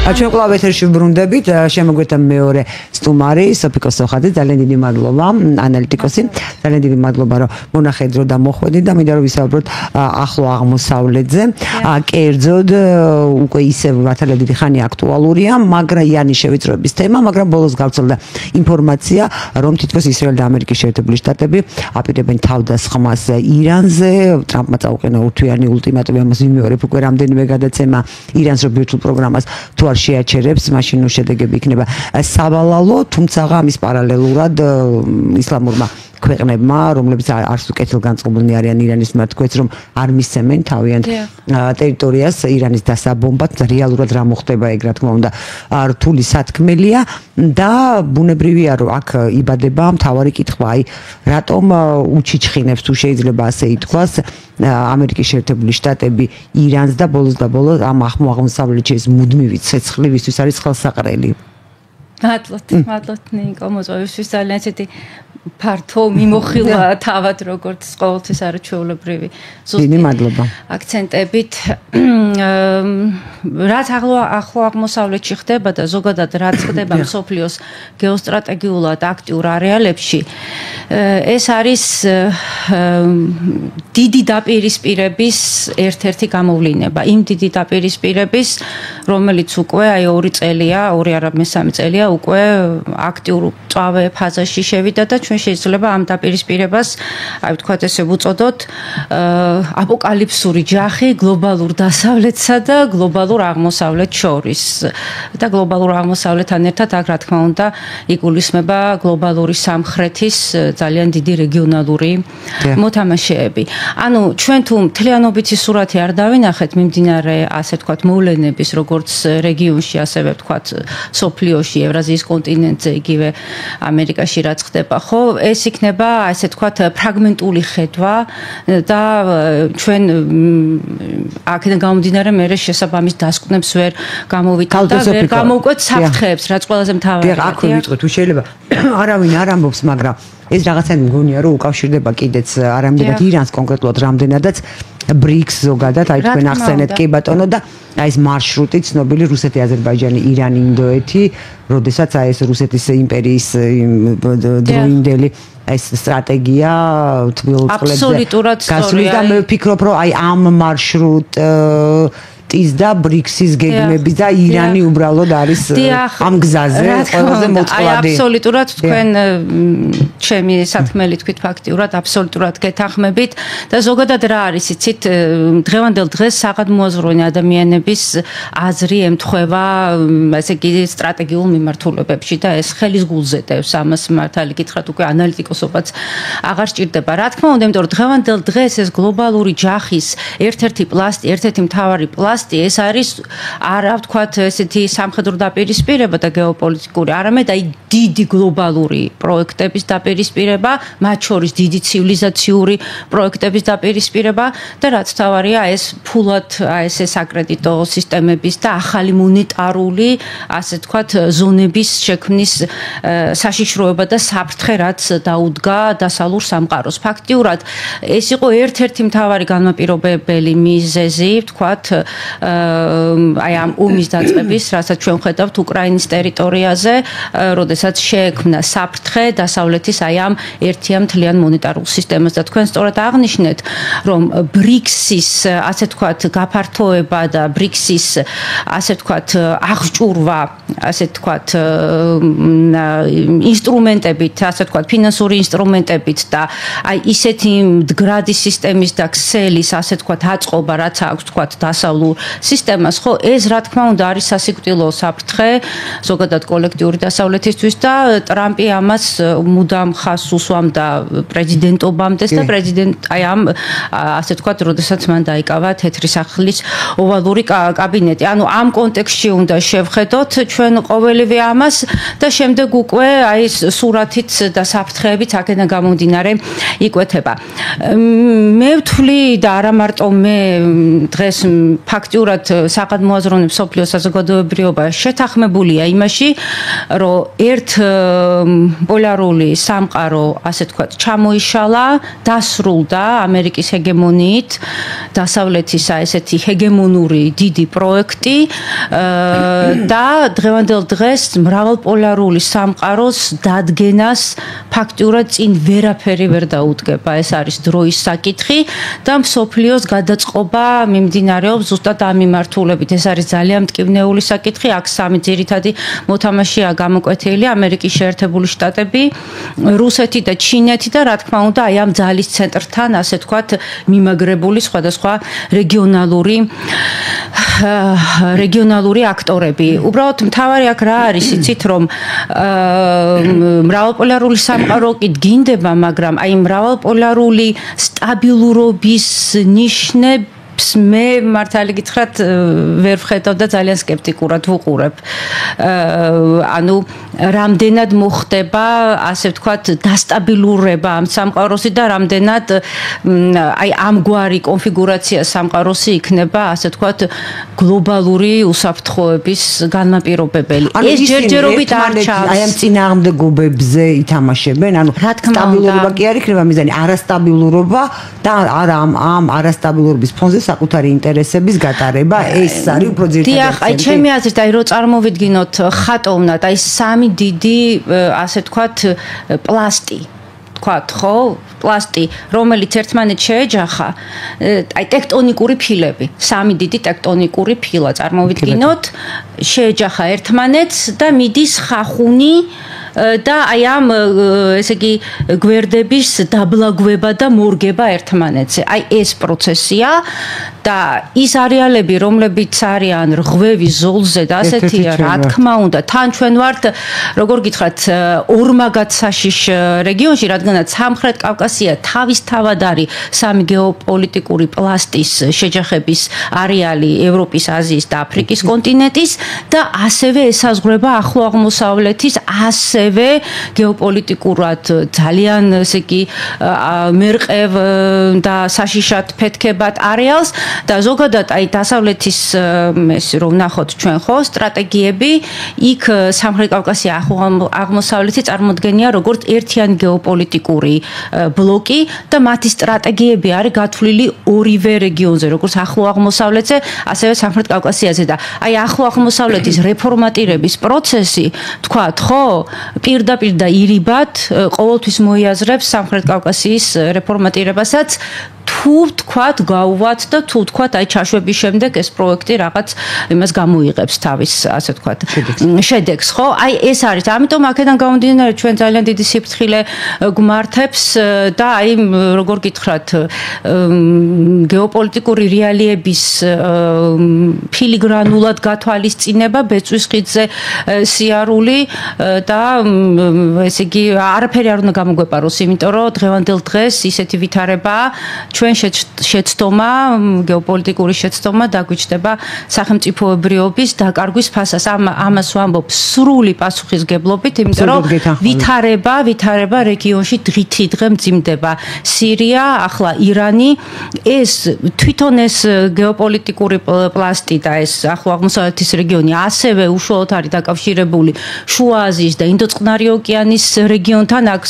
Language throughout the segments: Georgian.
ჩვენ კვლავ ეთერში ვბრუნდებით, შემოგვეთა მეორე სტუმარი, სოფიკო სოხაძე, ძალიან დიდი მადლობა, ანალიტიკოსი, ძალიან დიდი მადლობა, რომ მონახეთ დრო და მოხვედით და მინდა რომ ვისაუბროთ ახლო აღმოსავლეთზე. კერძოდ უკვე ისევ მართალია დიდი ხანი აქტუალურია, მაგრამ იანის შევიწროების თემა, მაგრამ ბოლოს გავრცელდა ინფორმაცია, რომ თითქოს ისრაელი და ამერიკის შეერთებული შტატები აპირებენ თავდასხმას ირანზე, ტრამპმა წაუყენა უთვიანი ულტიმატუმი, ამას ვიმეორებ უკვე რამდენიმე გადაცემა ირანს რო ბირთვულ პროგრამას თუ არ შეაჩერებს, მაშინ შედეგები იქნება სავალალო, თუმცა ამის პარალელურად ისლამურმა ქვეყნებმა, რომლებიც არც კეთილგანწყობილნი არიან ირანის მიმართ, თქვენს რომ არ მისცემენ თავიანთ ტერიტორიას ირანის დასაბომბად, რეალურად რა მოხდება ეგ რა თქმა უნდა რთული სათქმელია და ბუნებრივია რომ აქ იბადება მთავარი კითხვა, აი რატომ უჩიჩხინებს თუ შეიძლება ასე ითქვას ამერიკის შეერთებული შტატები ირანს და ბოლოს ამ აღმოსავლეთში ეს მუდმივი ცეცხლივისთვის არის ხელსაყრელი. მადლობთ ნიკო მოწვევისთვის, ძალიან ცეთი ფართო მიმოხილვა თავად როგორც ყოველთვის არაჩვეულებრივი დიდი მადლობა აქცენტებით რაც ახლო აღმოსავლეთში ხდება და ზოგადად რაც ხდება მსოფლიოს გეოსტრატეგიულად აქტიურ არეალებში ეს არის დიდი დაპირისპირების ერთ-ერთი გამოვლინება იმ დიდი დაპირისპირების რომელიც უკვე აი 2 წელია 2 არა მე-3 წელია უკვე აქტიურ წავე ფაზაში შევიდა და ჩვენ შეიძლება ამ დაპირისპირებას, აი ვთქვათ ესე ვუწოდოთ, აპოკალიფსური ჯახი გლობალურ დასავლეთსა და გლობალურ აღმოსავლეთს შორის. და გლობალურ აღმოსავლეთთან ერთად აქ რა თქმა უნდა იგულისხმება გლობალური სამხრეთის ძალიან დიდი რეგიონალური მოთამაშეები. ანუ ჩვენ თუ მთლიანობითი სურათი არ დავინახეთ მიმდინარე ასე ვთქვათ მოვლენების როგორც რეგიონში, ასევე ვთქვათ სოფლიოში, ევრაზიის კონტინენტზე, იგივე ამერიკაში რაც ხდება, ხო, ეს იქნება ასე ვთქვათ ფრაგმენტული ხედვა და ჩვენ აქედან გამომდინარე მე შესაბამის დასკვნებს ვერ გამოვითავ და ვერ გამოვკვეთ საფრთხეებს, რაც ყველაზე მთავარია. აქ ვიტყვი თუ შეიძლება არავინ არ ამბობს, მაგრამ ეს რაღაცა მგონია რომ უკავშირდება კიდეც არამდენად ირანს კონკრეტულად რამდენადაც ბრიქს ზოგადად, აი თქვენ ახსენეთ კი ბატონო და აი ეს მარშრუტი ცნობილი რუსეთი, აზერბაიჯანი, ირანი, ინდოეთი, როდესაც აი ეს რუსეთის იმპერიის დროინდელი ეს სტრატეგია თბილ წყლებზე გასulis და მე ვფიქრობ რომ აი ამ მარშრუტის და ბრიქსის გეგმები და ირანი უბრალოდ არის ამ გზაზე ყველაზე მოწყვლადი. აი აბსოლუტურად თქვენ ჩემი სათქმელი თქვით ფაქტიურად აბსოლუტურად გეთანხმებით და ზოგადად რა არის იცით დღევანდელ დღეს საგადმოაზროვნე ადამიანების აზრი ემთხვევა ესე იგი სტრატეგიულ მიმართულებებში და ეს ხელის გულზე დევს ამას მართალი გითხრათ უკვე ანალიტიკოსობაც აღარ სჭირდება. რა თქმა უნდა, იმიტომ რომ დღევანდელ დღეს ეს გლობალური ჯახის ერთ-ერთი პლასტი, ერთ-ერთი მთავარი პლასტი ეს არის არა ვთქვათ ესეთი სამხედრო დაპირისპირება და გეოპოლიტიკური, არამედ აი დიდი გლობალური პროექტების დაპირისპირება, მათ შორის დიდი ცივილიზაციური პროექტების დაპირისპირება და რაც თავარია ეს ფულად ეს საკრედიტო სისტემების და ახალი მონეტარული ასე ვთქვათ ზონების შექმნის საშიშროება და საფრთხე რაც დაუდგა დასავლურ სამყაროს. ფაქტიურად ეს იყო ერთ-ერთი მთავარი განმაპირობებელი მიზეზი ვთქვათ აი ამ ომის დაწყების, რასაც ჩვენ ხედავთ უკრაინის ტერიტორიაზე, როდესაც შეექმნა საფრთხე დასავლეთის აი ამ ერთიან მთლიან მონეტარულ სისტემას და თქვენ სწორად აღნიშნეთ, რომ ბრიქსის ასე ვთქვათ გაფართოება და ბრიქსის ასე ვთქვათ აღჭურვა, ასე ვთქვათ ინსტრუმენტებით, ასე ვთქვათ ფინანსური ინსტრუმენტებით და აი ისეთი მდგრადი სისტემის და ქსელის ასე ვთქვათ აწყობა, რაც აქვს ვთქვათ დასავლურ სისტემას, ხო, ეს რა თქმა უნდა არის სასიკვდილო საფრთხე ზოგადად კოლექტიური დასავლეთისთვის და ტრამპი ამას მუდამ ხაზს უსვამდა პრეზიდენტობამდე და აი ამ ასე ვთქვათ, როდესაც მან დაიკავა თეთრი სახლის ოვალური კაბინეტი. ანუ ამ კონტექსტში უნდა შევხედოთ ჩვენ ყოველივე ამას და შემდეგ უკვე აი სურათით და საფრთხეებით აქედან გამომდინარე იკვეთება. მე ვთვლი და არა მარტო მე დღეს ფაქტ ფაქტიურად საყადმოაზროვნე მსოფლიო საზოგადოებრიობა შეთანხმებულია იმაში, რომ ერთ პოლარული სამყარო, ასე თქვა, ჩამოიშალა, დასრულდა ამერიკის ჰეგემონიით, დასავლეთის ესეთი ჰეგემონური დიდი პროექტი და დღევანდელ დღეს მრავალპოლარული სამყაროს დადგენას ფაქტიურად წინ ვერაფერი ვერ დაუდგება. ეს არის დროის საკითხი და მსოფლიოს გადაწყობა მიმდინარეობს ზუსტად ამ მიმართულებით. ეს არის ძალიან მტკივნეული საკითხი. აქ სამი ძირითადი მოთამაშეა გამოკვეთილი: ამერიკის შეერთებული შტატები, რუსეთი და ჩინეთი და რა თქმა უნდა აი ამ ძალის ცენტრთან, ასე თქვათ, მიმაგრებული სხვადასხვა რეგიონალური აქტორები. უბრალოდ მთავარი აქ რა არის, იცით, რომ მრავალპოლარული სამყარო კი დგინდება, მაგრამ აი მრავალპოლარული სტაბილურობის ნიშნები მე მართალი გითხრათ ვერ ვხედავ და ძალიან სკეპტიკურად ვუყურებ. ანუ რამდენად მოხდება, ასე ვთქვათ, დასტაბილურება ამ სამყაროსი და რამდენად აი ამგვარი კონფიგურაცია სამყაროსი იქნება, ასე ვთქვათ, გლობალური უსაფრთხოების განმაპირობებელი. ეს ჯერჯერობით არ ჩანს. აი ამ წინააღმდეგობებზე ითამაშებენ, ანუ სტაბილურობა კი არ იქნება მიზანი, არასტაბილურობა და არა ამ არასტაბილურობის ფონზე საკუთარი ინტერესების გატარება, ეს არის უფრო ძირითადი. დიახ, აი ჩემი აზრით, აი რო წარმოვიდგინოთ ხატოვნად, აი სამი დიდი, ასე ვთქვათ, პლასტი, ვთქვათ, ხო? პლასტი, რომელიც ერთმანეთს შეეჯახა, აი ტექტონიკური ფილები, სამი დიდი ტექტონიკური ფილა წარმოვიდგინოთ, შეეჯახა ერთმანეთს და მიდის ხახუნი და აი ამ ესე იგი გვერდების დაბლაგვება და მორგება ერთმანეთზე. აი ეს პროცესია და ის არეალები, რომლებიც არიან რღვევის ზოლზე და ასეთია, რა თქმა უნდა, თან ჩვენ ვართ, როგორ გითხრათ, ორმაგად საშიშ რეგიონში, რადგანაც სამხრეთ კავკასია თავისთავად არის სამი გეოპოლიტიკური პლასტის შეჯახების არეალი ევროპის, აზიის და აფრიკის კონტინენტის და ასევე ესაზღვრება ახლო აღმოსავლეთის ასევე გეოპოლიტიკურად ძალიან ესე იგი მერყევ და საშიშად ფეთქებად არეალს და ზოგადად აი დასავლეთის ეს რომ ვნახოთ ჩვენ ხო სტრატეგიები იქ სამხრეთ კავკასია ახლო აღმოსავლეთი წარმოდგენია როგორც ერთიანი გეოპოლიტიკური ბლოკი და მათი სტრატეგიები არის გათვლილი ორივე რეგიონზე როგორც ახლო აღმოსავლეთზე ასევე სამხრეთ კავკასიაზე და აი ახლო აღმოსავლეთის რეფორმატირების პროცესი თქვათ ხო პირდაპირ და ირიბად ყოველთვის მოიაზრებს სამხრეთ კავკასიის რეფორმატირებასაც თუ თქვათ გავუვათ და თუ თქვათ აი ჩაშვების შემდეგ ეს პროექტი რაღაც იმას გამოიღებს თავის ასე თქვათ შედეგს ხო აი ეს არის ამიტომ აქედან გამომდინარე ჩვენ ძალიან დიდი სიფრთხილე გვმართებს და აი როგორ გითხრათ გეოპოლიტიკური რეალიების ფილიგრანულად გათვალისწინება ბეწვის ხიდზე სიარული და ესე იგი არაფერი არ უნდა გამოგვეპაროს იმიტომ რომ დღევანდელ დღეს ისეთი ვითარებაა ჩვენ შეცდომა გეოპოლიტიკური შეცდომა დაგვიჩნდება სახელმწიფოებრიობის დაკარგვის ფასას ამას ვამბობ სრული პასუხისგებლობით იმიტომ რომ ვითარება რეგიონში დღითი დღე მძიმდება სირია ახლა ირანი ეს თვითონ ეს გეოპოლიტიკური პლასტი და ეს ახლო აღმოსავლეთის რეგიონი ასევე უშუალოდ არის დაკავშირებული შუა აზიის და ინდოწყნარი ოკეანის რეგიონთან აქ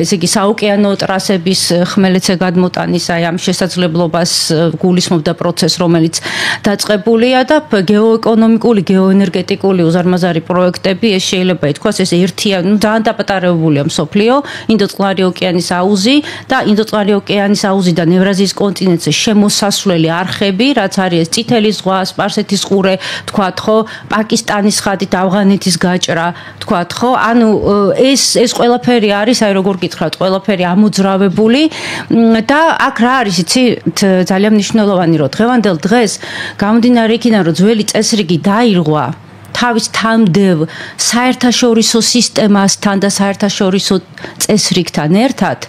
ესე იგი საოკეანო ტრასების ხმელეთზე გადმოტანის აი ამ შესაძლებლობას გულისხმობდა პროცესს რომელიც დაწყებულია და გეოეკონომიკური გეოენერგეტიკული უზარმაზარი პროექტები ეს შეიძლება ითქვას ეს ერთია ძალიან დაპატარებულია მსოფლიო ინდოწყნარი ოკეანის აუზი და ინდოწყნარი ოკეანის აუზიდან ევრაზიის კონტინენტზე შემოსასვლელი არხები რაც არის ეს წითელი ზღვა სპარსეთის ყურე თქვათ ხო პაკისტანის ხადი და ავღანეთის გაჭრა თქვათ ხო ანუ ეს ყველაფერი არის აი როგორ გითხრათ ყველაფერი ამოძრავებული და აქ რა არის იცი ძალიან მნიშვნელოვანი რომ დღევანდელ დღეს გამომდინარე იქიდან რომ ძველი წესრიგი დაირღვა თავის თამდევ საერთაშორისო სისტემასთან და საერთაშორისო წესრიგთან ერთად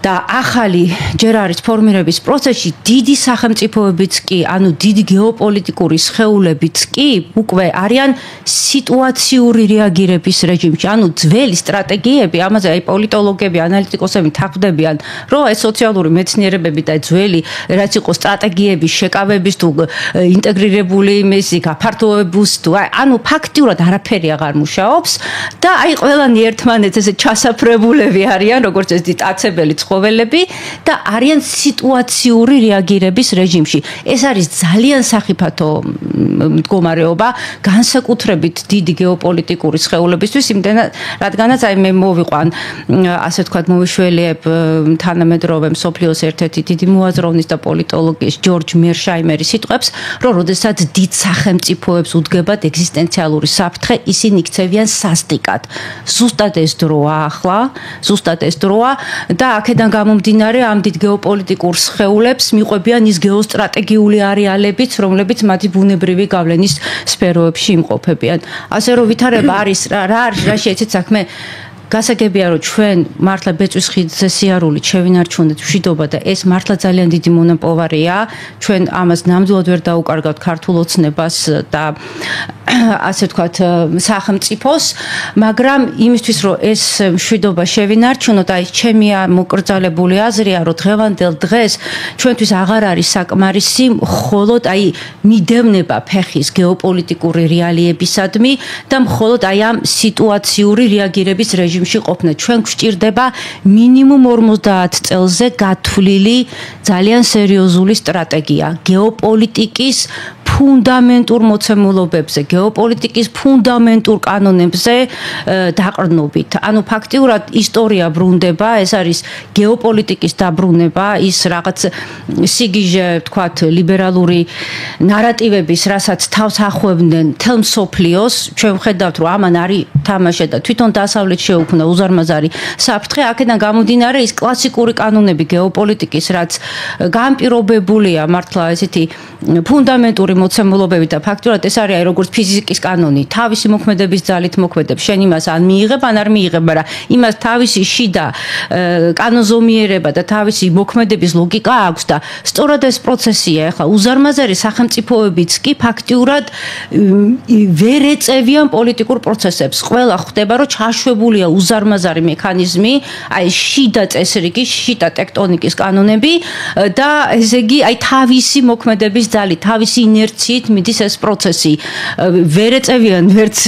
და ახალი ჯერ არის ფორმირების პროცესში დიდი სახელმწიფოებიც კი, ანუ დიდი გეოპოლიტიკური სხეულებიც კი უკვე არიან სიტუაციური რეაგირების რეჟიმში, ანუ ძველი სტრატეგიები, ამაზე აი პოლიტოლოგები, ანალიტიკოსები თანხმდებიან, რომ ეს სოციალური მეცნიერებები და ძველი რაც იყო სტრატეგიების შეკავების თუ ინტეგრირებული იმისი გაფართოების თუ ანუ ფაქტიურად არაფერი აღარ მუშაობს და აი ყველანი ერთმანეთს ესე ჩასაფრებულები არიან, როგორც ეს დიტაცებელი ცხოველები და არიან სიტუაციური რეაგირების რეჟიმში. ეს არის ძალიან სახიფათო მდგომარეობა, განსაკუთრებით დიდი გეოპოლიტიკური სხეულებისთვის, იმდენად რადგანაც აი მე მოვიყვან ასე ვთქვათ მოვიშველიებ თანამედროვე მსოფლიოს ერთ-ერთი დიდი მოაზროვნის და პოლიტოლოგის ჯორჯ მერშაიმერის სიტყვებს, რომ როდესაც დიდ სახელმწიფოებს უდგებათ ეგზისტენციალური საფრთხე, ისინი იქცევიან სასტიკად. ზუსტად ეს დროა ახლა, ზუსტად ეს დროა და აქედან გამომდინარე ამ დიდ გეოპოლიტიკურ სხეულებს მიყვებიან ის გეოსტრატეგიული არეალებიც, რომლებიც მათი ბუნებრივი გავლენის სფეროებში იმყოფებიან. ასე რომ ვითარება არის რა შეეცეთ საქმე გასაგებია რომ ჩვენ მართლა ბეწვის ხიდზე სიარულით შევინარჩუნეთ მშვიდობა და ეს მართლა ძალიან დიდი მონაპოვარია ჩვენ ამას ნამდვილად ვერ დაუკარგავთ ქართულ ოცნებას და ასე ვთქვათ სახელმწიფოს მაგრამ იმისთვის რომ ეს მშვიდობა შევინარჩუნოთ აი ჩემი მოკრძალებული აზრია რომ დღევანდელ დღეს ჩვენთვის აღარ არის საკმარისი მხოლოდ აი მიდევნება ფეხის გეოპოლიტიკური რეალიებისადმი და მხოლოდ აი ამ სიტუაციური რეაგირების რეჟიმში ყოფნა ჩვენ გვჭირდება მინიმუმ 50 წელზე გათვლილი ძალიან სერიოზული სტრატეგია გეოპოლიტიკის ფუნდამენტურ მოცემულობებზე, გეოპოლიტიკის ფუნდამენტურ კანონებზე დაყრდნობით. ანუ ფაქტიურად ისტორია ბრუნდება, ეს არის გეოპოლიტიკის დაბრუნება, ის რაღაც სიგიჟე, ვთქვათ, ლიბერალური ნარატივების, რასაც თავს ახვევდნენ თელ მსოფლიოს, ჩვენ ვხედავთ, რომ ამან არის თამაში და თვითონ დასავლეთ შეუქმნა უზარმაზარი საფრთხე, აქედან გამომდინარე ის კლასიკური კანონები გეოპოლიტიკის, რაც განპირობებულია მართლა ესეთი ფუნდამენტური მოცემულობები და ფაქტურად ეს არის როგორც ფიზიკის კანონი თავისი მოქმედების ძალით მოქმედებს შენ იმას ან მიიღებ ან არ მიიღებ მაგრამ იმას თავისი შიდა კანონზომიერება და თავისი მოქმედების ლოგიკა აქვს და სწორად ეს პროცესია ახლა უზარმაზარი სახელმწიფოებიც კი ფაქტურად ვერ ეწევიან პოლიტიკურ პროცესებს ყველა ხვდება რომ ჩაშვებულია უზარმაზარი მექანიზმი აი შიდა წესრიგი შიდა ტექტონიკის კანონები და ესე იგი აი თავისი მოქმედების ძალით თავისი ინერციით მიდის ეს პროცესი. ვერ ეწევიან ვერც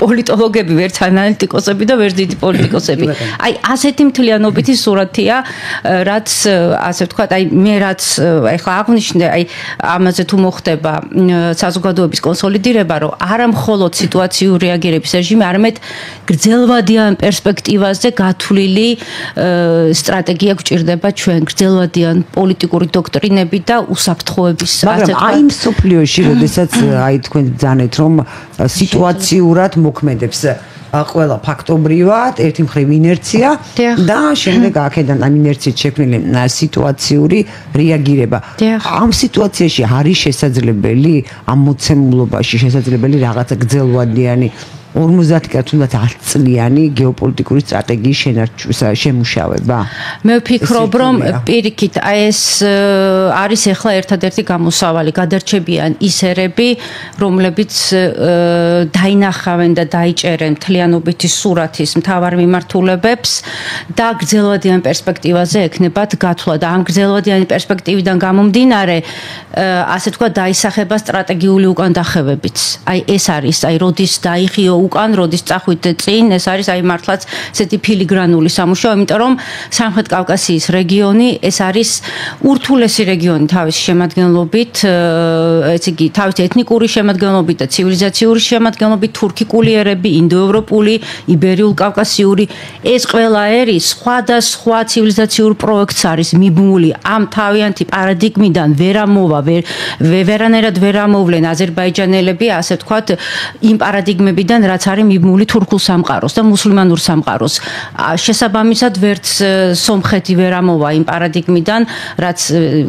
პოლიტოლოგები, ვერც ანალიტიკოსები და ვერც დიდი პოლიტიკოსები. აი ასეთი მთლიანობითი სურათია, რაც ასე ვთქვათ, აი მე რაც ეხლა აღნიშნე, აი ამაზე თუ მოხდება საზოგადოების კონსოლიდირება, რომ არა მხოლოდ სიტუაციური რეაგირების რეჟიმი, არამედ გრძელვადიან პერსპექტივაზე გათვლილი სტრატეგია გვჭირდება ჩვენ გრძელვადიან პოლიტიკური დოქტრინები და უსაფრთხოების ასე ვთქვათ. აი მსოფლიოში, როდესაც აი თქვენ ძანეთ, რომ სიტუაციურად მოქმედებს ყველა ფაქტობრივად, ერთი მხრივ ინერცია და შემდეგ აქედან ამ ინერციით შექმნილი სიტუაციური რეაგირება. ამ სიტუაციაში არის შესაძლებელი ამ მოცემულობაში შესაძლებელი რაღაცა გრძელვადიანი 50 თუნდაც 10 წლიანი გეოპოლიტიკური სტრატეგიის შემუშავება. მე ვფიქრობ, რომ პირიქით აი ეს არის ახლა ერთადერთი გამოსავალი, გადარჩებიან ის ერები, რომლებიც დაინახავენ და დაიჭერენ მთლიანობითი სურათის მთავარ მიმართულებებს და გრძელვადიან პერსპექტივაზე ექნებათ გათვლა და ამ გრძელვადიანი პერსპექტივიდან გამომდინარე, ასე თქვა, დაისახება სტრატეგიული უკანდახევებიც. აი ეს არის, აი როდის დაიხიო უკან როდის წახვით წინ ეს არის აი მართლაც ესეთი ფილიგრანული სამუშაო იმიტომ რომ სამხრეთ კავკასიის რეგიონი ეს არის ურთულესი რეგიონი თავის შემადგენლობით ესე იგი თავის ეთნიკური შემადგენლობით და ცივილიზაციური შემადგენლობით თურქიკული ერები ინდოევროპული იბერიულ კავკასიური ეს ყველა ერი სხვადასხვა ცივილიზაციურ პროექტს არის მიბმული ამ თავიანთი პარადიგმიდან ვერ ამოვა ვერანაირად ვერ ამოვლენ აზერბაიჯანელები ასე ვთქვათ იმ პარადიგმებიდან რაც არის მიბმული თურქულ სამყაროს და მუსლიმანურ სამყაროს. შესაბამისად ვერც სომხეთი ვერ ამოვა იმ პარადიგმიდან, რაც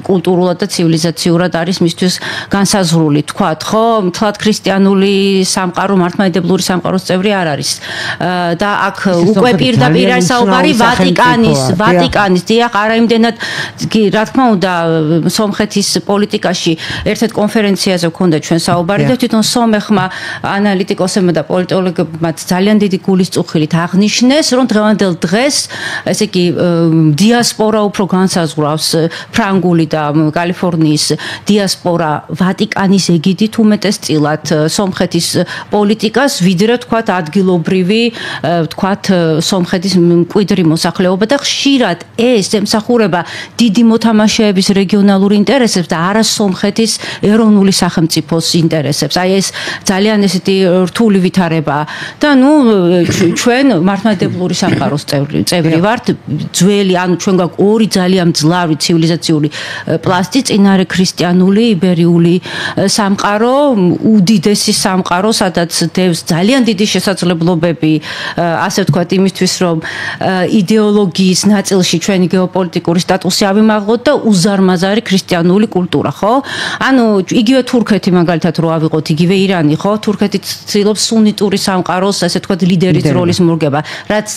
კულტურულად და ცივილიზაციურად არის მისთვის განსაზღვრული, თქვათ, ხო? მთლად ქრისტიანული სამყარო მართლმადიდებლური სამყაროს წევრი არ არის. და აქ უკვე პირდაპირ არის საუბარი ვატიკანის, დიახ, არა იმდენად რა თქმა უნდა სომხეთის პოლიტიკაში ერთ-ერთ კონფერენციაზე გქონდა ჩვენ საუბარი და თვითონ სომეხმა ანალიტიკოსებმა და პოლიტოლოგებმა ძალიან დიდი გულისწყობით აღნიშნეს, რომ დღევანდელ დღეს, ესე იგი, დიასპორა უფრო განსაზღვრავს ფრანგული და კალიფორნიის დიასპორა ვატიკანის ეგიდით უმეტესწილად სომხეთის პოლიტიკას, ვიდრე თქვათ ადგილობრივი, თქვათ სომხეთის მკვიდრი მოსახლეობა და ხშირად ეს ემსახურება დიდი მოთამაშეების რეგიონალურ ინტერესებს და არა სომხეთის ეროვნული სახელმწიფოს ინტერესებს. აი ეს ძალიან ესეთი რთული ვითარებაა. და ნუ ჩვენ მართლმადიდებლური სამყაროს წევრი ვართ, ძველი, ანუ ჩვენ გვაქვს ორი ძალიან მძლავრი ცივილიზაციური პლასტი, წინარე ქრისტიანული, იბერიული სამყარო, უდიდესი სამყარო, სადაც დევს ძალიან დიდი შესაძლებლობები, ასე ვთქვათ, იმისთვის, რომ იდეოლოგიის ნაწილში ჩვენი გეოპოლიტიკური სტატუსი ავიმაღლოთ და უზარმაზარი ქრისტიანული კულტურა, ხო? ანუ იგივე თურქეთი მაგალითად რო ავიღოთ, იგივე ირანი, ხო? თურქეთი ცდილობს სუნიტური სამყაროს, ასე ვთქვათ, ლიდერის როლის მორგება, რაც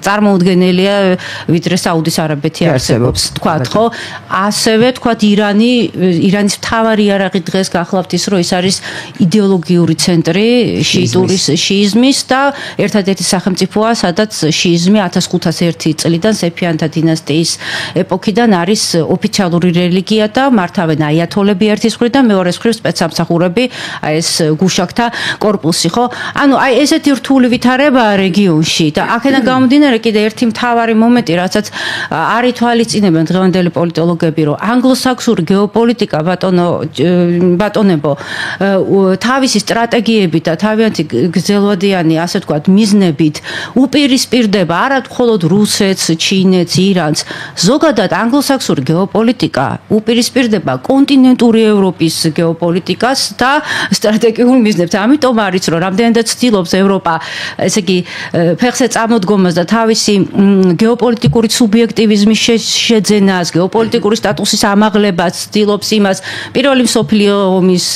წარმოუდგენელია, ვიდრე საუდის არაბეთი არსებობს, თქვათ, ხო? ასევე თქვათ ირანის მთავარი იარაღი დღეს გახლავთ ის, რომ ის არის იდეოლოგიური ცენტრი შიიზმის და ერთადერთი სახელმწიფოა, სადაც შიიზმი 1501 წლიდან სეფიანთა დინასტიის ეპოქიდან არის ოფიციალური რელიგია და მართავენ აიათოლები ერთის მხრივ და მეორეს მხრივ სპეცსამსახურები, აი ეს გუშაქთა კორპუსი, ხო? ანუ აი ესეთი რთული ვითარებაა რეგიონში და აქედან გამომდინარე კიდე ერთი მთავარი მომენტი, რასაც არ ითვალისწინებენ დღევანდელი პოლიტოლოგები, რომ ანგლოსაქსური გეოპოლიტიკა ბატონებო თავისი სტრატეგიებით და თავიანთი გრძელვადიანი, ასე ვთქვათ, მიზნებით უპირისპირდება არა მხოლოდ რუსეთს, ჩინეთს, ირანს, ზოგადად ანგლოსაქსური გეოპოლიტიკა უპირისპირდება კონტინენტური ევროპის გეოპოლიტიკას და სტრატეგიულ მიზნებს. ამიტომ არის, რომ რამდენადაც ცდილობს ევროპა, ესე იგი, ფეხზე წამოდგომას და თავისი გეოპოლიტიკური სუბიექტივიზმის შეძენას, გეოპოლიტიკური სტატუსის ამაღლებას, ცდილობს იმას პირველი მსოფლიო ომის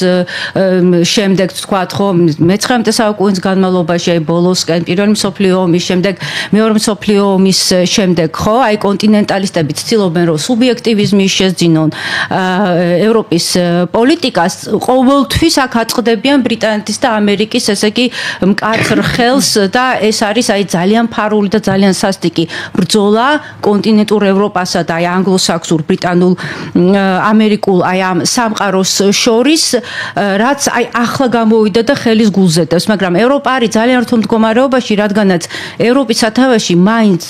შემდეგ, თქვათ, ხო, მე-19 საუკუნის განმავლობაში, აი ბოლოსკენ, პირველი მსოფლიო ომის შემდეგ, მეორე მსოფლიო ომის შემდეგ, ხო, აი კონტინენტალისტები ცდილობენ, რომ სუბიექტივიზმი შეძინონ ევროპის პოლიტიკას, ყოველთვის აქ აწყდებიან ბრიტანეთის და ამერიკის, ესე იგი, მკაცრ ხელს და ეს არის აი ძალიან ფარული და ძალიან სასტიკი ბრძოლა კონტინენტურ ევროპასა და აი ანგლოსაქსურ, ბრიტანულ, ამერიკულ აი ამ სამყაროს შორის, რაც აი ახლა გამოვიდა და ხელის გულზედავს, მაგრამ ევროპა არის ძალიან რთულ მდგომარეობაში, რადგანაც ევროპის სათავეში მაინც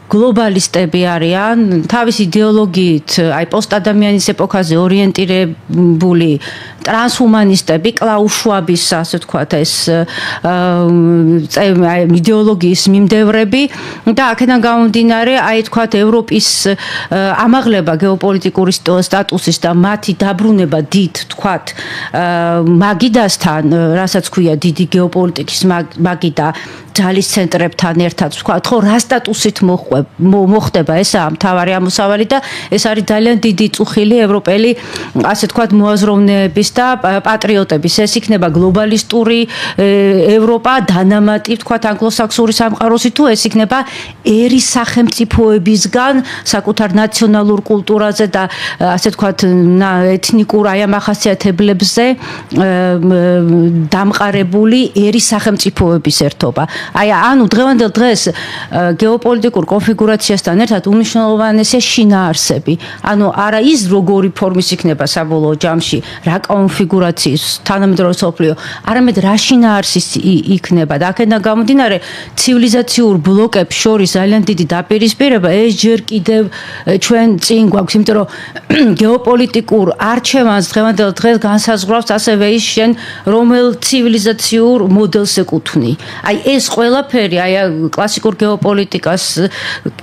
გლობალისტები არიან, თავის იდეოლოგიით, აი პოსტადამიანის ეპოქაზე ორიენტირებული ტრანსჰუმანისტები, კლაუს შვაბის, ასე ვთქვათ, ეს იდეოლოგიის მიმდევრები და აქედან გამომდინარე, აი თქვათ, ევროპის ამაღლება გეოპოლიტიკური სტატუსის და მათი დაბრუნება დიდ, თქვათ, მაგიდასთან, რასაც ქვია დიდი გეოპოლიტიკის მაგიდა ძალის ცენტრებთან ერთად, ვთქვათ, ხო, რა სტატუსით მოხდება ესაა მთავარი ამოსავალი და ეს არის ძალიან დიდი წუხილი ევროპელი, ასე ვთქვათ, მოაზროვნეების და პატრიოტების. ეს იქნება გლობალისტური ევროპა, დანამატი, ვთქვათ, ანგლოსაქსური სამყაროსი, თუ ეს იქნება ერის სახელმწიფოებისგან საკუთარ ნაციონალურ კულტურაზე და ასე ვთქვათ, ეთნიკურ აი ამ ახასიათებლებზე დამყარებული ერის სახელმწიფოების ერთობა. აი, ანუ დღევანდელ დღეს გეოპოლიტიკურ კონფიგურაციასთან ერთად უმნიშვნელოვანესია შინაარსები. ანუ არა ის როგორი ფორმის იქნება საბოლოო ჯამში, რა კონფიგურაციის თანამედროვე სოფლიო, არამედ რა შინაარსის იქნება. და აქედან გამომდინარე, ცივილიზაციურ ბლოკებს შორის ძალიან დიდი დაპირისპირება ეს ჯერ კიდევ ჩვენ წინ გვაქვს, იმიტომ რომ გეოპოლიტიკურ არჩევანს დღევანდელ დღეს განსაზღვრავს ასევე ის შენ რომელ ცივილიზაციურ მოდელს ეკუთვნი. აი ეს ყველაფერი, აი კლასიკურ გეოპოლიტიკას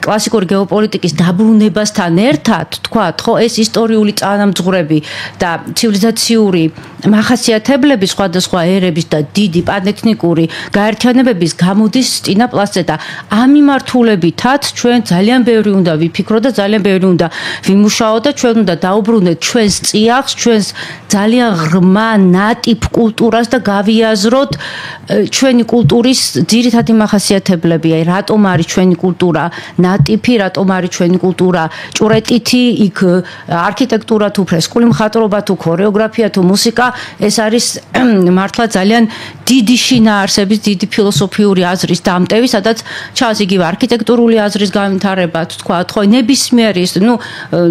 კლასიკური გეოპოლიტიკის დაბრუნებასთან ერთად, თქვათ, ხო, ეს ისტორიული წინამძღვრები და ცივილიზაციური მახასიათებლები სხვადასხვა ერების და დიდი პანეთნიკური გაერთიანებების გამოდის წინა პლანზე და ამ მიმართულებითაც ჩვენ ძალიან ბევრი უნდა ვიფიქროთ და ძალიან ბევრი უნდა ვიმუშაოთ და ჩვენ უნდა დაუბრუნდეთ ჩვენს წიაღს, ჩვენს ძალიან ღრმა ნატიფ კულტურას და გავიაზროთ ჩვენი კულტურის ძირითადი მახასიათებლები, აი რატომ არის ჩვენი კულტურა ნატიფი, რატომ არის ჩვენი კულტურა ჭურეტითი, იქ არქიტექტურა თუ ფრესკული მხატვრობა თუ ქორეოგრაფია თუ მუსიკა, ეს არის მართლა ძალიან დიდი შინაარსების, დიდი ფილოსოფიური აზრის დამტევი, სადაც ჩანს იგივე არქიტექტურული აზრის განვითარება, თქვათ, ხო, ნებისმიერი ის,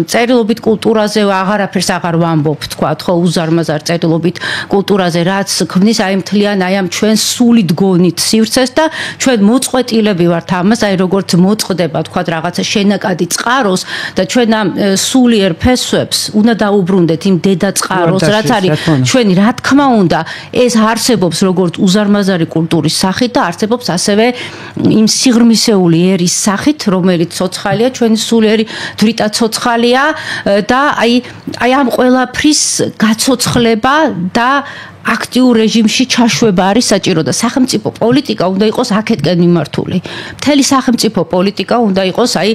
წერილობით კულტურაზე აღარაფერს აღარ ვამბობ, თქვათ, ხო, უზარმაზარ წერილობით კულტურაზე, რაც ქმნის აი მთლიან აი ამ ჩვენ სულით გონით სივრცეს და ჩვენ მოწყვეტილები ვართ ამას, აი როგორც მოწყდება, თქვათ, რაღაცა შენაკადი წყაროს და ჩვენ ამ სულიერ ფესვებს უნდა დაუბრუნდეთ იმ დედა წყაროს, რაც არის ჩვენი, რა თქმა უნდა, ეს არსებობს როგორც უზარმაზარი კულტურის სახით და არსებობს ასევე იმ სიღრმისეული ერის სახით, რომელიც ცოცხალია, ჩვენი სულიერი დრიტა ცოცხალია და აი ამ ყველაფრის გაცოცხლება და აქტიურ რეჟიმში ჩაშვება არის საჭირო და სახელმწიფო პოლიტიკა უნდა იყოს აქეთკენ მიმართული. მთელი სახელმწიფო პოლიტიკა უნდა იყოს აი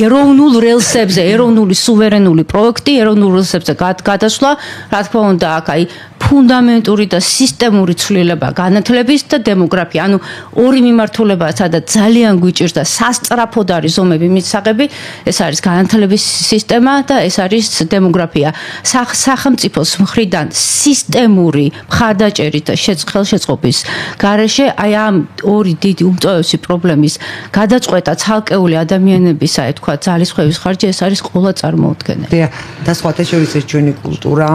ეროვნულ რელსებზე, ეროვნული სუვერენული პროექტი, ეროვნულ რელსებზე გადასვლა, რა თქმა უნდა, აქ აი ფუნდამენტური და სისტემური ცვლილება განათლების და დემოგრაფია. ანუ ორი მიმართულება, სადაც ძალიან გვიჭირს და სასწრაფოდ არის ზომები მისაღები, ეს არის განათლების სისტემა და ეს არის დემოგრაფია. სახელმწიფოს მხრიდან სისტემური მხარდაჭერით და ხელშეწყობის გარეშე აი ამ ორი დიდი უმწვევესი პრობლემის გადაწყვეტა ცალკეული ადამიანების, აი თქვა, ძალისხმევის ხარჯი ეს არის ყველა წარმოუდგენელი. და სხვათა შორის ეს ჩვენი კულტურა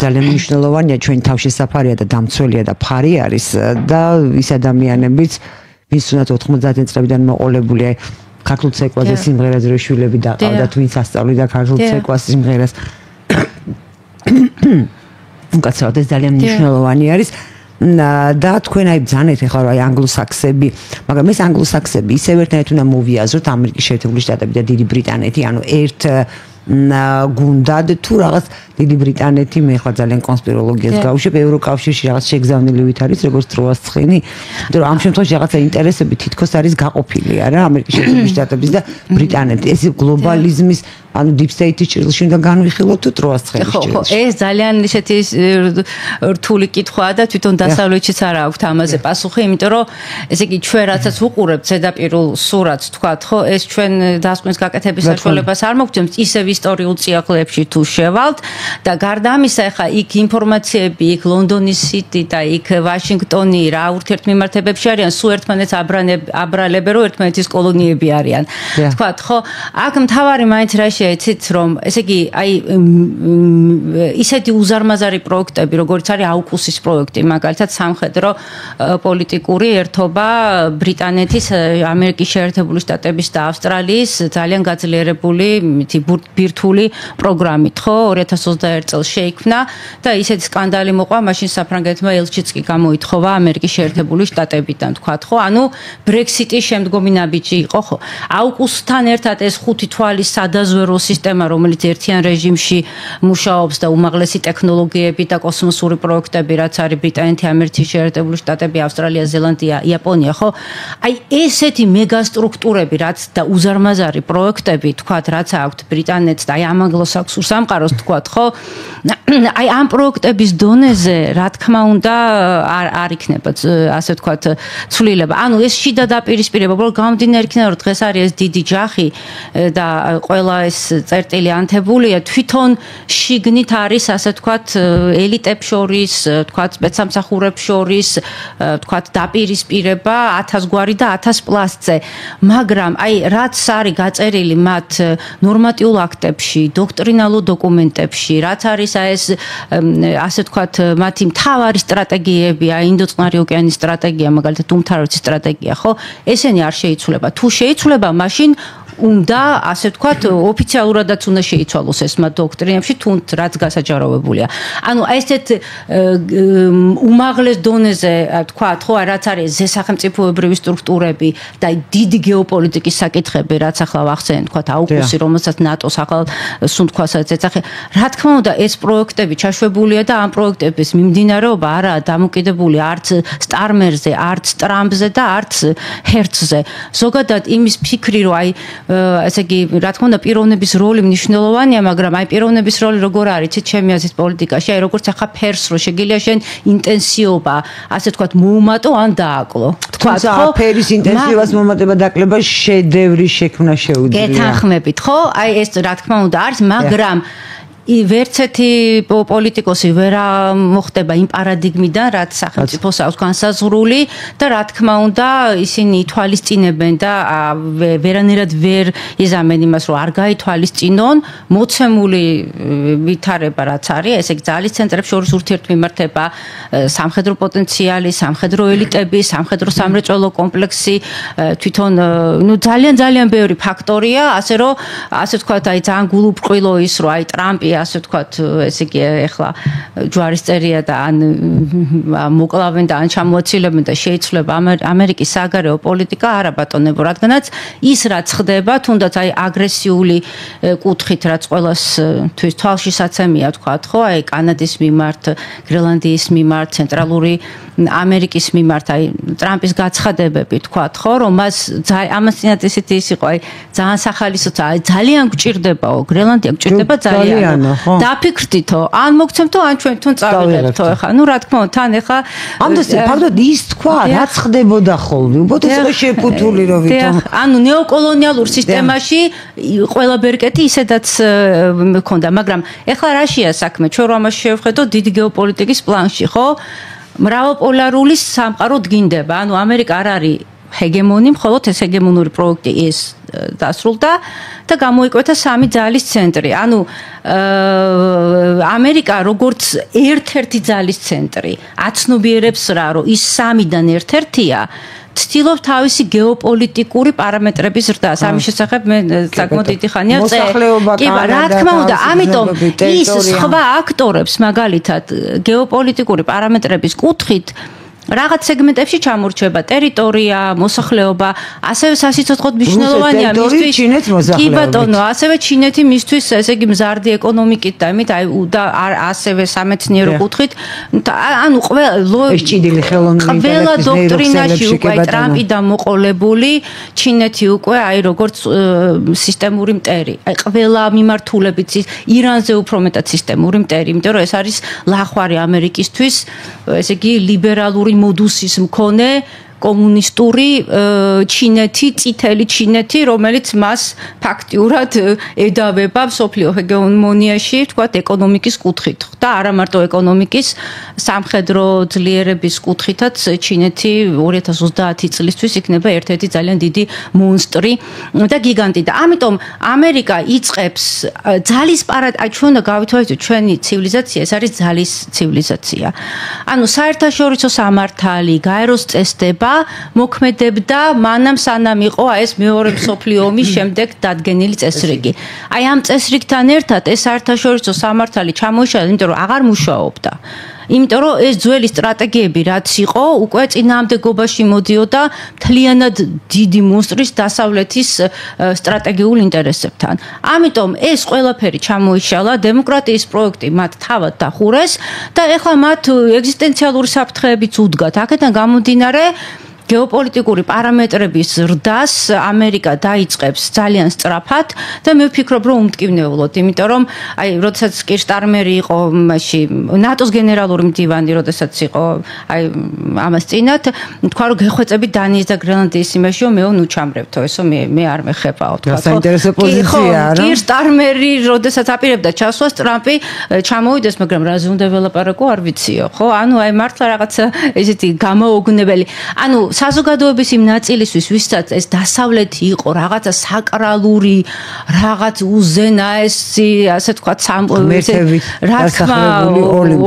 ძალიან მნიშვნელოვანია, ჩვენი თავშესაფარია და დამცველია და ფარი არის და ის ადამიანებიც, ვინც უნდა 90-იან წლებიდან მოყოლებული ქართულ ცეკვაზე სიმღერაზე რო შვილები დაყავდათ, ვინც ასწავლიდა ქართულ ცეკვას სიმღერას. უკაცრავად ეს ძალიან მნიშვნელოვანი არის და თქვენ აი ბძანეთ ახლა აი ანგლოსაქსები, მაგრამ ეს ანგლოსაქსები ისევ ერთნაირად უნდა მოვიაზროთ ამერიკის შეერთებული შტატები და დიდი ბრიტანეთი, ანუ ერთ გუნდად თუ რაღაც დიდი ბრიტანეთი, მე ხა ძალიან კონსპიროლოგიას გავუშვებ, ევროკავშირში რაღაც შეგზავნილივით არის როგორც ტროას ცხენი, იმიტომ რომ ამ შემთხვევაში რაღაცა ინტერესები თითქოს არის გაყოფილი არა ამერიკის შეერთებული შტატების და ბრიტანეთის. ეს გლობალიზმის ანუ deep state-ის ჭრილში უნდა განვიხილოთ თუ ტროას ცხენის ჭრილში. ხო, ეს ძალიან ისეთი რთული კითხვაა და თვითონ დასავლეთშიც არ აქვს ამაზე პასუხი, იმიტომ რომ ესე იგი ჩვენ რასაც უყურებთ ზედაპირულ სურათს, თქვათ, ხო, ეს ჩვენ დასკვნის გაკეთების საშუალებას არ მოგცემს, ისევ ისტორიულ წიაღლებში თუ შევალთ და გარდა ამისა, ახლა იქ ინფორმაციები, იქ ლონდონის სიტი და იქ ვაშინგტონი რა ურთიერთმიმართებებში არიან, სულ ერთმანეთს აბრალებენ, რომ ერთმანეთის კოლონიები არიან. თქვათ, ხო, აქ მთავარი მაინც რა იცით რომ ესე იგი აი ისეთი უზარმაზარი პროექტები როგორც არის აუკუსის პროექტი მაგალითად სამხედრო პოლიტიკური ერთობა ბრიტანეთის, ამერიკის შეერთებული შტატების და ავსტრალიის ძალიან გაძლიერებული ბირთვული პროგრამით, ხო, 2021 წელს შეიქმნა და ისეთი სკანდალი მოყვა, მაშინ საფრანგეთმა ელჩიც კი გამოითხოვა ამერიკის შეერთებული შტატებიდან, თქვათ, ხო, ანუ ბრექსიტის შემდგომი ნაბიჯი იყო, ხო. აუკუსთან ერთად ეს 5 თვალის სადაზვერო სისტემა, რომელიც ერთიან რეჟიმში მუშაობს და უმაღლესი ტექნოლოგიები და კოსმოსური პროექტები, რაც არის ბრიტანეთი, ამერიკის შეერთებული შტატები, ავსტრალია, ზელანდია, იაპონია, ხო? აი ესეთი მეგასტრუქტურები, რაც და უზარმაზარი პროექტები, თქვათ, რაც აქვს ბრიტანეთს და აი ამ ანგლოსაქსურ სამყაროს, თქვათ, ხო? აი ამ პროექტების დონეზე, რა თქმა უნდა, არ იქნება, ასე ვთქვათ, ცვლილება. ანუ ეს შიდა დაპირისპირება, უბრალოდ გამომდინარე იქნება, რომ დღეს არის ეს დიდი ჯახი და ყველა ეს წერტილი ანთებულია, თვითონ შიგნით არის, ასე ვთქვათ, ელიტებს შორის, ვთქვათ, სპეცსამსახურებს შორის, ვთქვათ, დაპირისპირება 1000 გვარი და 1000 პლასტზე. მაგრამ აი რაც არის გაწერილი მათ ნორმატიულ აქტებში, დოქტრინალურ დოკუმენტებში, რაც არის ეს, ასე ვთქვათ, მათი მთავარი სტრატეგიები, აი ინდოწყნარი ოკეანის სტრატეგია, მაგალითად უმთავრესი სტრატეგია, ხო? ესენი არ შეიცვლება. თუ შეიცვლება, მაშინ უნდა, ასე ვთქვათ, ოფიციალურადაც უნდა შეიცვალოს ეს მათ დოქტრინებში, თუნდ რაც გასაჯაროვებულია. ანუ ესეთ უმაღლეს დონეზე, ვთქვათ, ხო, რაც არის ზესახელმწიფოებრივი სტრუქტურები და დიდი გეოპოლიტიკის საკითხები, რაც ახლა ვახსენე, ვთქვათ, აუგუსტი, რომელსაც ნატოს ახალ სუნთქვასაც ეძახი. რა თქმა უნდა, ეს პროექტები ჩაშვებულია და ამ პროექტების მიმდინარეობა არაა დამოკიდებული არც სტარმერზე, არც ტრამპზე და არც ჰერცზე. ზოგადად იმის ფიქრი, რომ აი, ესე იგი, რა თქმა უნდა, პიროვნების როლი მნიშვნელოვანია, მაგრამ აი პიროვნების როლი როგორ არის, იცით, ჩემი აზრით პოლიტიკაში, აი როგორც ახლა ფერს რო შეგიძლია შენ ინტენსივობა, ასე ვთქვათ, მოუმატო ან დააკლო. თქვათ, ხო, ფერის ინტენსივობას მომატება დაკლება შედევრის შექმნა შეუძლია. გეთანხმებით, ხო? აი ეს რა თქმა უნდა არის, მაგრამ ვერცეთი პოლიტიკოსი ვერ მოხდება იმ პარადიგმიდან, რაც სახელმწიფოს აქვს განსაზღვრული და რა თქმა უნდა ისინი ითვალისწინებენ და ვერანაირად ვერ იზამენ იმას, რომ არ გაითვალისწინონ მოცემული ვითარება რაც არის, ესე იგი ძალის ცენტრებს შორის ურთიერთმიმართება, სამხედრო პოტენციალი, სამხედრო ელიტები, სამხედრო სამრეწველო კომპლექსი, თვითონ ნუ ძალიან ბევრი ფაქტორია, ასე რომ ასე ვთქვათ, აი ძალიან გულუბრყვილო ის, რომ აი ტრამპი ასე ვთქვათ, ესე იგი ეხლა ჯვარისწერია და ან მოკლავენ და ან ჩამოაცილებენ და შეიცვლება ამერიკის საგარეო პოლიტიკა, არა ბატონებო, რადგანაც ის რაც ხდება, თუნდაც აი აგრესიული კუთხით, რაც ყველასთვის თვალშისაცემია, ვთქვათ, ხო, აი კანადის მიმართ, გრენლანდიის მიმართ, ცენტრალური ამერიკის მიმართ, აი ტრამპის გაცხადებები, ვთქვათ, ხო, რომ ამას წინათ ისეთი ის იყო, აი ძალიან სახალისო, ძალიან გჭირდებაო, გრენლანდია გჭირდება ძალიან. დაფიქრდითო, ან მოგცემთო, ან ჩვენ თვითონ წავიღებთო ახლა. ნუ რა თქმა უნდა, თან ახლა ფაქტობრივად ის თქვა, რაც ხდებოდა ხოლმე. უბრალოდ ეს იყო შეფუთული რომ ვითომ. ანუ ნეოკოლონიალურ სისტემაში ყველა ბერკეტი ისედაც მქონდა, მაგრამ ახლა რაშია საქმე? ჩვენ რომ ამას შევხედოთ დიდი გეოპოლიტიკის პლანში, ხო? მრავალპოლარული სამყარო დგინდება. ანუ ამერიკა არ არის ჰეგემონი, მხოლოდ ეს ჰეგემონური პროექტი ის დასრულდა და გამოიკვეთა სამი ძალის ცენტრი. ანუ ამერიკა როგორც ერთ-ერთი ძალის ცენტრი აცნობიერებს რა, რომ ის სამიდან ერთ-ერთია, ცდილობს თავისი გეოპოლიტიკური პარამეტრების ზრდას. ამის შესახებ მე საკმაოდ დიდი ხანია კი, რა თქმა უნდა, ამიტომ ის სხვა აქტორებს მაგალითად გეოპოლიტიკური პარამეტრების კუთხით რაღაც სეგმენტებში ჩამორჩება ტერიტორია, მოსახლეობა, ასევე სასიცოცხლოდ მნიშვნელოვანია მისთვის. კი ბატონო, ასევე ჩინეთი მისთვის, ესე იგი მზარდი ეკონომიკით და იმით, აი და ასევე სამეცნიერო კუთხით, ანუ ყველა დოქტრინაში უკვე ტრამპი დამოყოლებული, ჩინეთი უკვე აი როგორც სისტემური მტერი. აი ყველა მიმართულებით ირანზე უფრო მეტად სისტემური მტერი, იმიტომ რომ ეს არის ლახვარი ამერიკისთვის, ესე იგი ლიბერალური მოდუსის მქონე კომუნისტური ჩინეთი, წითელი ჩინეთი, რომელიც მას ფაქტიურად ედავება მსოფლიო ჰეგემონიაში, ვთქვათ, ეკონომიკის კუთხით. და არა მარტო ეკონომიკის, სამხედრო ძლიერების კუთხითაც ჩინეთი 2030 წლისთვის იქნება ერთ-ერთი ძალიან დიდი მონსტრი და გიგანტი. და ამიტომ ამერიკა იწყებს ძალის აი ჩვენ უნდა გავითვალისწინოთ, ჩვენი ცივილიზაცია ეს არის ძალის ცივილიზაცია. ანუ საერთაშორისო სამართალი, გაეროს წესდება მოქმედებდა მანამ სანამ იყო ეს მეორე მსოფლიო ომის შემდეგ დადგენილი წესრიგი. აი ამ წესრიგთან ერთად ეს საერთაშორისო სამართალი ჩამოიშალა, იმიტომ რომ აღარ მუშაობდა. იმიტომ რომ ეს ძველი სტრატეგიები რაც იყო, უკვე წინააღმდეგობაში მოდიოდა მთლიანად დიდი მონსტრის დასავლეთის სტრატეგიულ ინტერესებთან. ამიტომ ეს ყველაფერი ჩამოიშალა, დემოკრატიის პროექტი მათ თავად დახურეს და ეხლა მათ ეგზისტენციალური საფრთხეებიც უდგათ. აქედან გამომდინარე გეოპოლიტიკური პარამეტრების ზრდას ამერიკა დაიწყებს ძალიან სწრაფად და მე ვფიქრობ, რომ უმტკივნეულოდ, იმიტომ რომ აი, როდესაც კირ სტარმერი იყო მასში, ნატოს გენერალური მდივანი, როდესაც იყო აი ამას წინათ, თქვა რომ გეხვეწებით დანიის და გრენლანდიის იმაში, რომ მეო ნუ ჩამრევთო, ესო მე არ მეხებაო, თქვა. საინტერესო პოზიცია რა. კირ სტარმერი როდესაც აპირებდა ჩასვლას, ტრამპი ჩამოვიდეს, მაგრამ რაზე უნდა ველაპარაკო, არ ვიციო, ხო? ანუ აი მართლა რაღაცა ესეთი გამოუგნებელი. ანუ საზოგადოების იმ ნაწილისთვის, ვისაც ეს დასავლეთი იყო რაღაცა საკრალური, რაღაც უზენაესი, ასე ვთქვათ, რა თქმა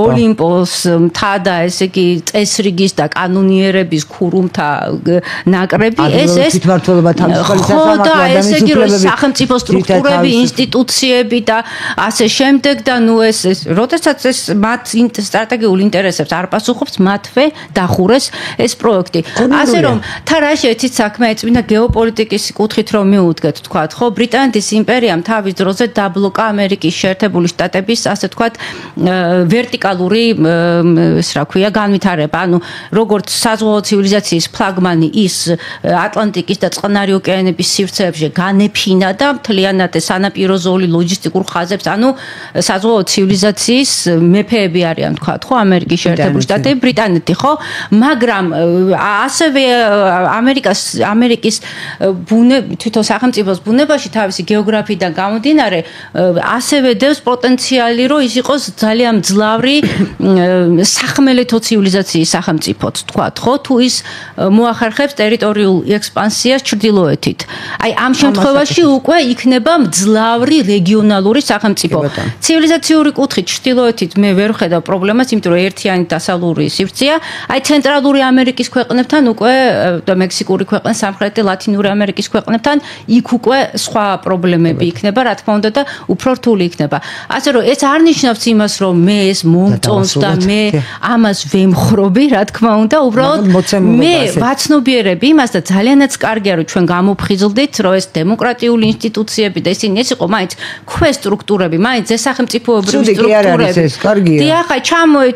ოლიმპოს მთა და ესე იგი წესრიგის და კანონიერების ქურუმთა ნაკრები, ეს თვითმმართველობა თავისუფალი სასამართლო და ესე იგი რომ სახელმწიფო სტრუქტურები, ინსტიტუციები და ასე შემდეგ და ნუ ეს როდესაც ეს მათ სტრატეგიულ ინტერესებს არ პასუხობს, მათვე დახურეს ეს პროექტი. ასე რომ თან რა შეეცით საქმე ეწმინდა გეოპოლიტიკის კუთხით რომ მიუდგეთ, თქვათ, ხო, ბრიტანეთის იმპერიამ თავის დროზე დაბლოკა ამერიკის შეერთებული შტატების, ასე თქვათ, ვერტიკალური, რა ქვია, განვითარება. ანუ როგორც საზღვაო ცივილიზაციის ფლაგმანი ის ატლანტიკის და წყნარი ოკეანეების სივრცეებში განეფინა და მთლიანად სანაპირო ზოლი ლოჯისტიკურ ხაზებს, ანუ საზღვაო ცივილიზაციის მეფეები არიან, თქვათ, ხო, ამერიკის შეერთებული შტატები, ბრიტანეთი, ხო? მაგრამ ასევე ამერიკის თვითონ სახელმწიფოს ბუნებაში თავისი გეოგრაფიიდან გამომდინარე ასევე დევს პოტენციალი, რომ ის იყოს ძალიან მძლავრი სახმელეთო ცივილიზაციის სახელმწიფოც, თქვათ, ხო? თუ ის მოახერხებს ტერიტორიულ ექსპანსიას ჩრდილოეთით. აი ამ შემთხვევაში უკვე იქნება მძლავრი რეგიონალური სახელმწიფო. ცივილიზაციური კუთხით ჩრდილოეთით მე ვერ ვხედავ პრობლემას, იმიტომ რომ ერთიანი დასავლური სივრცეა. აი ცენტრალური ამერიკის ქვეყნებთან უკვე და მექსიკური ქვეყნებს, სამხრეთი ლათინური ამერიკის ქვეყნებთან იქ უკვე სხვა პრობლემები იქნება, რა თქმა უნდა და უფრო რთული იქნება. ასე რომ ეს არ ნიშნავს იმას, რომ მე ეს მომწონს და მე ამას ვემხრობი, რა თქმა უნდა, უბრალოდ მე ვაცნობიერები იმას და ძალიანაც კარგია, რომ ჩვენ გამოფხიზლდით, რომ ეს დემოკრატიული ინსტიტუციები და ისინი ეს იყო მაინც ქვესტრუქტურები, მაინც ეს სახელმწიფოებრივი სტრუქტურები. დიახ,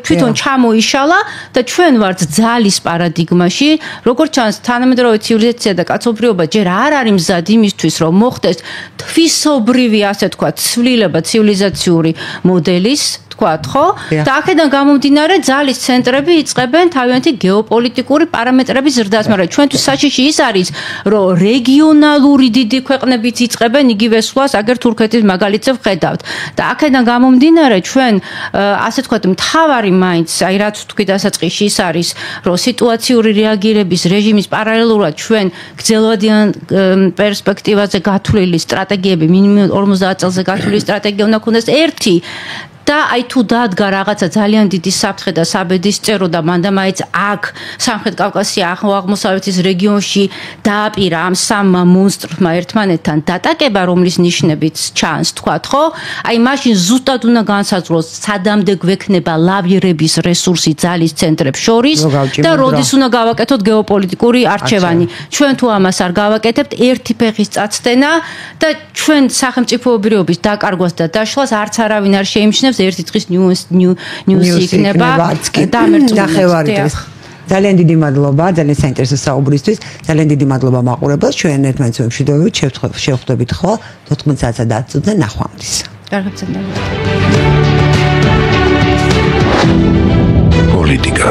თვითონ ჩამოიშალა და ჩვენ ვართ ძალის პარადიგმაში, როგორც ჩანს, თანამედროვე ცივილიზაცია და კაცობრიობა ჯერ არ არის მზად იმისთვის, რომ მოხდეს თვისობრივი, ასე თქვა, ცვლილება ცივილიზაციური მოდელის, თქვათ, ხო? და აქედან გამომდინარე ძალის ცენტრები იწყებენ თავიანთი გეოპოლიტიკური პარამეტრების ზრდას, მაგრამ ჩვენთვის საშიში ის არის, რომ რეგიონალური დიდი ქვეყნებიც იწყებენ იგივე სვლას, აგერ თურქეთის მაგალითზე ვხედავთ. და აქედან გამომდინარე ჩვენ, ასე თქვათ, მთავარი მაინც, აი რაც თქვი დასაწყისში ის არის, რომ სიტუაციური რეაგირების რეჟიმის პარალელურად ჩვენ გრძელვადიან პერსპექტივაზე გათვლილი სტრატეგიები, მინიმუმ 50 წელზე გათვლილი სტრატეგია უნდა ქონდეს ერთი და აი თუ დადგა რაღაცა ძალიან დიდი საფრთხე და საბედისწერო და მანდა მაინც აქ სამხრეთ კავკასია აღმოსავლეთის რეგიონში დააპირა ამ სამმა მონსტრმა ერთმანეთთან დატაკება, რომლის ნიშნებიც ჩანს, თქვათ, ხო? აი მაშინ ზუსტად უნდა განსაზღვროს სადამდე გვექნება ლავირების რესურსი ძალის ცენტრებს შორის და როდის უნდა გავაკეთოთ გეოპოლიტიკური არჩევანი. ჩვენ თუ ამას არ გავაკეთებთ, ერთი ფეხის წაცდენა და ჩვენ სახელმწიფოებრიობის დაკარგვას და დაშლას არც არავინ არ შეიმჩნევს. ერთი დღის ნიუსი იქნება ნახევარი დღის. ძალიან დიდი მადლობა, ძალიან საინტერესო საუბრისთვის. ძალიან დიდი მადლობა მაყურებელს. ჩვენ ერთმანეთს ვემშვიდობებით, შევხვდებით ხოლმე 14 საათსა და 10 წუთზე ნახვამდის. კარგად. პოლიტიკა